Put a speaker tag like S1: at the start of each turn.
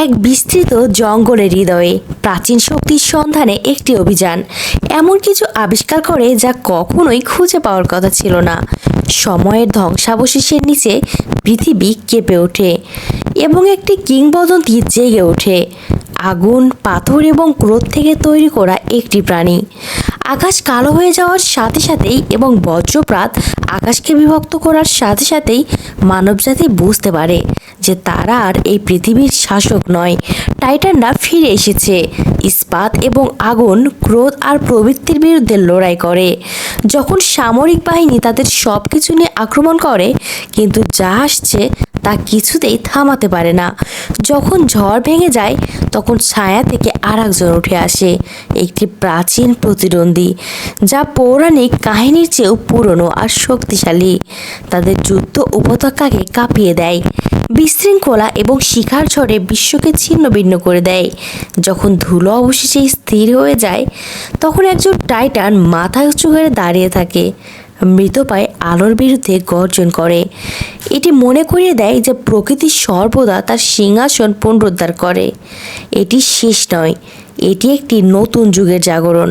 S1: এক বিস্তৃত জঙ্গলের হৃদয়ে প্রাচীন শক্তির সন্ধানে একটি অভিযান এমন কিছু আবিষ্কার করে যা কখনোই খুঁজে পাওয়ার কথা ছিল না। সময়ের ধ্বংসাবশেষের নিচে পৃথিবী কেঁপে ওঠে এবং একটি কিংবদন্তি জেগে ওঠে। আগুন, পাথর এবং ক্রোধ থেকে তৈরি করা একটি প্রাণী। আকাশ কালো হয়ে যাওয়ার সাথে সাথেই এবং বজ্রপাত আকাশকে বিভক্ত করার সাথে সাথেই মানবজাতি বুঝতে পারে যে তারা আর এই পৃথিবীর শাসক নয়। টাইটানরা ফিরে এসেছে, ইস্পাত এবং আগুন, ক্রোধ আর প্রবৃত্তির বিরুদ্ধে লড়াই করে। যখন সামরিক বাহিনী তাদের সব কিছু নিয়ে আক্রমণ করে, কিন্তু যা আসছে তা কিছুতেই থামাতে পারে না। যখন ঝড় ভেঙে যায়, তখন ছায়া থেকে আরেকজন উঠে আসে, একটি প্রাচীন প্রতিদ্বন্দ্বী যা পৌরাণিক কাহিনীর চেয়েও পুরনো আর শক্তিশালী। তাদের যুদ্ধ উপত্যকাকে কাঁপিয়ে দেয়, বিশৃঙ্খলা এবং শিখার ঝড়ে বিশ্বকে ছিন্ন ভিন্ন করে দেয়। যখন ধুলো অবশেষে স্থির হয়ে যায়, তখন একজন টাইটান মাথা উঁচু করে দাঁড়িয়ে থাকে, মৃতপ্রায় আলোর বিরুদ্ধে গর্জন করে। এটি মনে করিয়ে দেয় যে প্রকৃতি সর্বদা তার সিংহাসন পুনরুদ্ধার করে। এটি শেষ নয়, এটি একটি নতুন যুগের জাগরণ।